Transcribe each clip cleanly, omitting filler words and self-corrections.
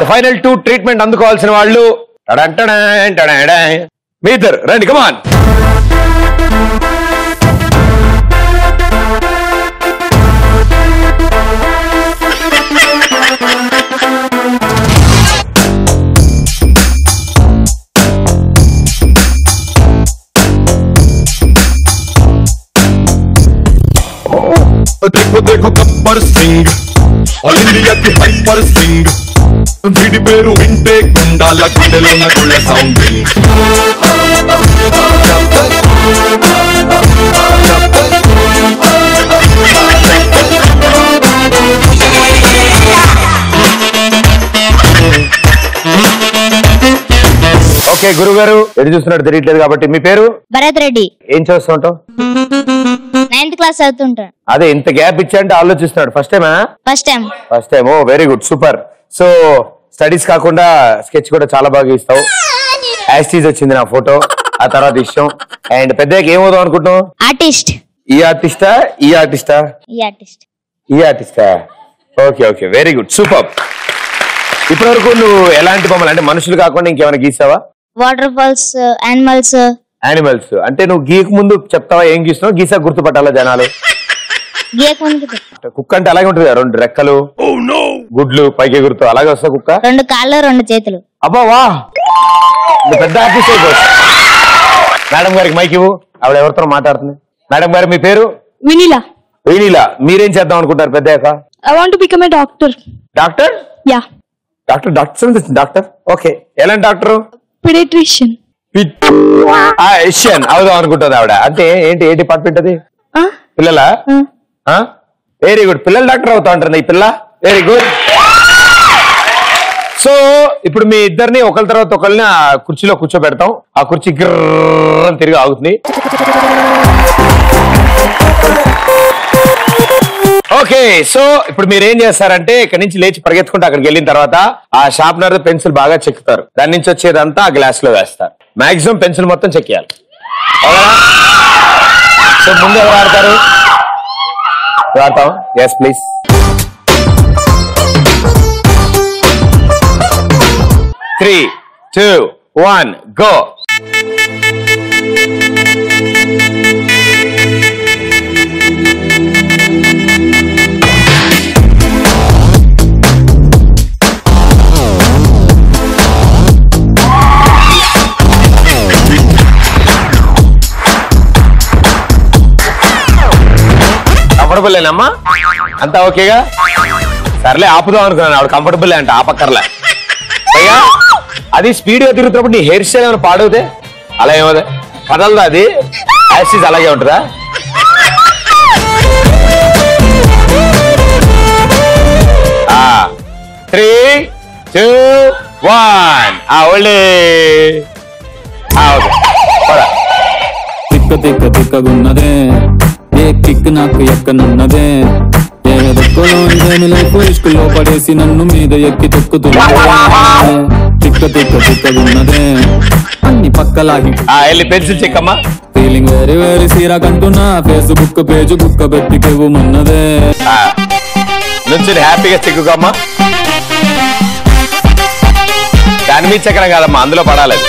Final 2 treatment అందుకోవాల్సిన వాళ్ళు మీ ఇద్దరు రండి, కమాన్. देखो देखो गब्बर सिंह ऑल इंडिया की हाइपर सिंह వీడి పేరు వింటే గుండాల గుండెలో నగుళ్ళ సౌండింగ్ ఓకే గురువు గారు ఎటు చూస్తున్నట్టు తెలియట్లేదు కాబట్టి మీ పేరు? భరత్ రెడ్డి. ఏం చేస్తుంటావు? 9th class చదువుతుంటాను. అదే ఇంత గ్యాప్ ఇచ్చా అంటే ఆలోచిస్తున్నాడు. ఫస్ట్ టైమా? First time. First time. Oh very good, super. So studies కాకుండా స్కెచ్ కూడా చాలా బాగా ఇస్తావు. యాస్టీజ్ వచ్చింది నా ఫోటో, ఆ తర్వాత ఇష్టం. అండ్ పెద్దకి ఏమవుదాం అనుకుంటున్నావు? ఆర్టిస్ట్. ఈ ఆర్టిస్టా ఈ ఆర్టిస్టా? ఈ ఆర్టిస్ట్. ఈ ఆర్టిస్టా? Okay okay, very good, super. ఇప్పటి వరకు నువ్వు ఎలాంటి బొమ్మలు అంటే మనుషులు కాకుండా ఇంకేమైనా గీసావా? Waterfalls, animals. యానిమల్స్ అంటే నువ్వు గీకు ముందు చెప్తావా ఏం గీస్తున్నావు? గీసా గుర్తుపట్టాలా జనాలు? కుక్క అంటే అలాగే ఉంటుంది, 2 రెక్కలు, గుడ్లు, పైకి ఎగురుతూ అలాగే వస్తా కుక్క. 2 కాళ్ళు 2 చేతులు. అబ్బా వా, పెద్ద ఆర్టిస్ట్ అయిపోవచ్చు. మేడం గారికి మైక్ ఇవ్వు, ఆవిడ ఎవరితో మాట్లాడుతుంది. మేడం గారు మీ పేరు? వినీలా. వినీలా, మీరేం చేద్దాం అనుకుంటారు పెద్దయ్యాక? I want to become a doctor. Doctor? Yeah. Doctor doctor okay. ఎలాంటి డాక్టర్? Pediatrician. అవుదాం అనుకుంటుంది ఆవిడ. అంటే ఏంటి, ఏ డిపార్ట్మెంట్ అది? పిల్లల? వెరీ గుడ్, పిల్లల డాక్టర్ అవుతా ఉంటుంది ఈ పిల్ల. Very good. సో ఇప్పుడు మీ ఇద్దరిని ఒకరి తర్వాత ఒకరిని ఆ కుర్చీలో కూర్చోబెడతాం. ఆ కుర్చీ గిర్ర తిరిగి ఆగుతుంది. ఓకే, సో ఇప్పుడు మీరు ఏం చేస్తారంటే ఇక్కడ నుంచి లేచి పరిగెత్తుకుంటే అక్కడికి వెళ్ళిన తర్వాత ఆ షార్ప్నర్ పెన్సిల్ బాగా చెక్కుతారు. దాని నుంచి వచ్చేదంతా ఆ గ్లాస్ లో వేస్తారు. మాక్సిమం పెన్సిల్ మొత్తం చెక్కేయాలి. సో ముందు ఎవరు ఆడతారు? ఆడతాం. Yes please. Three, 2, 1 go. Comfortable ఏనమ్మా? అంతా ఓకేగా? సర్లే ఆపుదాం అనుకున్నాను. ఆవిడ కంఫర్టబుల్ అంటే ఆపక్కర్లే. అయ్యా అది స్పీడ్ గా తిరుగుతున్నప్పుడు నీ హెయిర్ స్టైల్ ఏమైనా పాడవుతే అలా ఏమవుతా కదలదా? అది యాసిస్ అలాగే ఉంటుందా? త్రీ, 2, 1 తిక్క తిక్క తిక్కగున్నదే, ఏ కిక్ నాకు ఎక్కనున్నదే, ఏ దొక్కలో లైఫ్ ఇష్కులో పడేసి నన్ను మీద ఎక్కి తొక్కుతున్నదే. తిక్క తిక్క తిక్కగున్నదే, అన్ని పక్కలాగి పెన్సిల్ చెక్కమ్మా. ఫీలింగ్ వేరే వేరే సీరా కంటున్నా, ఫేస్బుక్ పేజ్ బుక్క పెట్టి కెవ్వమన్నదే. నుంచి హ్యాపీగా చెక్కుకమ్మా. దాని మీద చక్రం కాదమ్మా, అందులో పడాలి.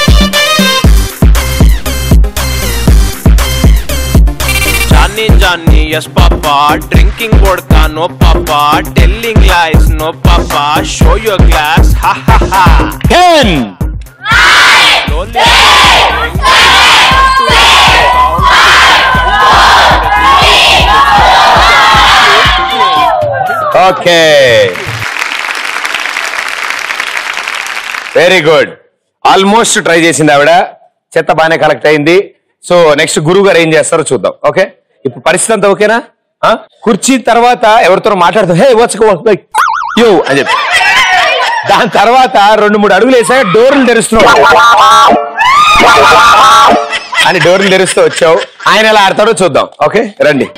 Johnny, Johnny, yes papa. Drinking vodka, no papa. Telling lies, no papa. Show your glass, ha ha ha. 10, 9, okay very good. Almost try చేసింది ఆవిడ. చెత్త బాగానే కలెక్ట్ అయింది. సో నెక్స్ట్ గురువు గారు ఏం చేస్తారో చూద్దాం. ఓకే, ఇప్పుడు పరిస్థితి అంతా ఓకేనా? కుర్చీ తర్వాత ఎవరితో మాట్లాడుతూ హే వచ్చి యో అని చెప్పి దాని తర్వాత 2-3 అడుగులు వేసాక డోర్లు తెరుస్తున్నావు అని డోర్లు తెరుస్తూ వచ్చావు. ఆయన ఎలా ఆడతాడో చూద్దాం. ఓకే రండి.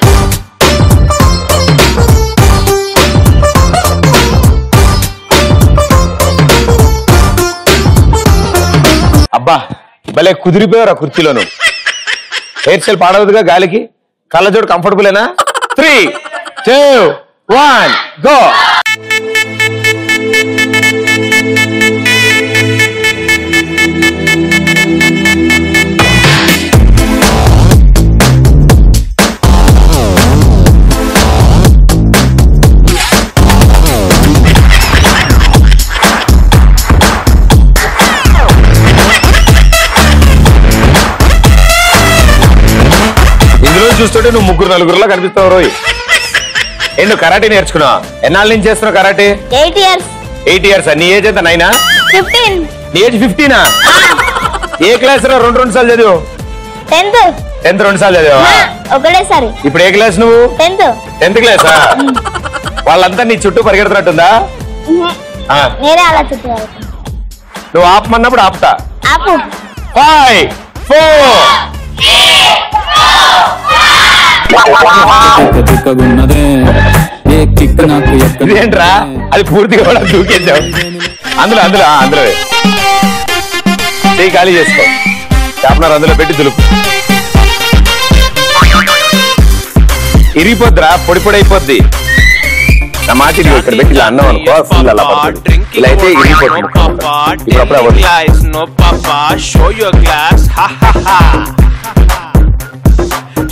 అబ్బా భలే కుదిరిపోయారు ఆ కుర్చీలోను. హెయిర్ స్టైల్ పాడవద్దుగా గాలికి. కళ్ళజోడు కంఫర్టబులేనా? 3, 2, 1 గో. చూస్తుంటే నువ్వు ముగ్గురు నలుగురులో కనిపిస్తావు రోయ్. నువ్వు కరాటే నేర్చుకున్నావు, ఎన్నాళ్ళ నుంచి చేస్తున్నావు కరాటే? 8 years. 8 years. నీ ఏజ్ ఎంత? 9? 15. నీ ఏజ్ 15? ఏ క్లాస్ రా? రెండు సార్లు చదివు. 10th. 2 సార్లు చదివా? ఒకటేసారి. ఇప్పుడు ఏ క్లాస్ నువ్వు? 10th క్లాసా? వాళ్ళంతా నీ చుట్టూ పరిగెడుతున్నట్టుందా? నేనే అలా చుట్టూ నువ్వు ఆపమన్నప్పుడు ఆపుతా. ఆపు. 5 4 తిక్కగున్నదే ఏ కిక్ నాకు ఇదేంట్రా? అది పూర్తిగా కూడా దూకేద్దాం. అందులో చేయి ఖాళీ చేసుకో. షార్ప్నర్ అందులో పెట్టి దులుపు. ఇరిగిపోద్దిరా, పొడి పొడి అయిపోద్ది. నా మాట ఇక్కడ పెట్టి ఇలా అన్నాం అనుకో, ఫుల్ అలా పడుతుంది. ఇలా అయితే ఇరిగిపోతుంది. ఇప్పుడు అవ్వదు.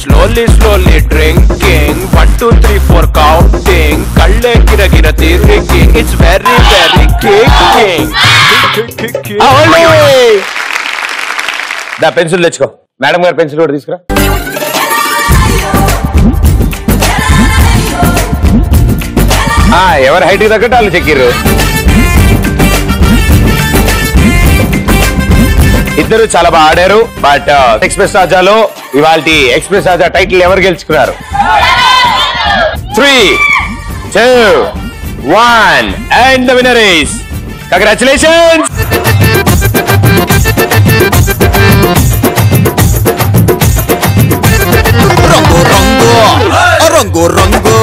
Slowly, slowly drinking, 1 2 3 4 counting, kalle gira gira thinking, it's very very kicking. దా పెన్సిల్ తెచ్చుకో. మేడం గారు పెన్సిల్ కూడా తీసుకురా. ఎవరి హైట్ తగ్గట్టు వాళ్ళు చెక్కిర్రు. ఇద్దరు చాలా బాగా ఆడారు. బట్ ఎక్స్ప్రెస్ రాజాలో ఇవాళ ఎక్స్ప్రెస్ రాజా టైటిల్ ఎవరు గెలుచుకున్నారు? 3 2 1 and the winner is congratulations. రంగు రంగు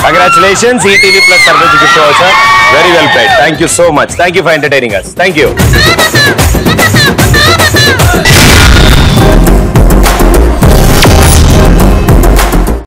Congratulations, ETV Plus Service gift voucher. Very well played. Thank you so much. Thank you for entertaining us. Thank you.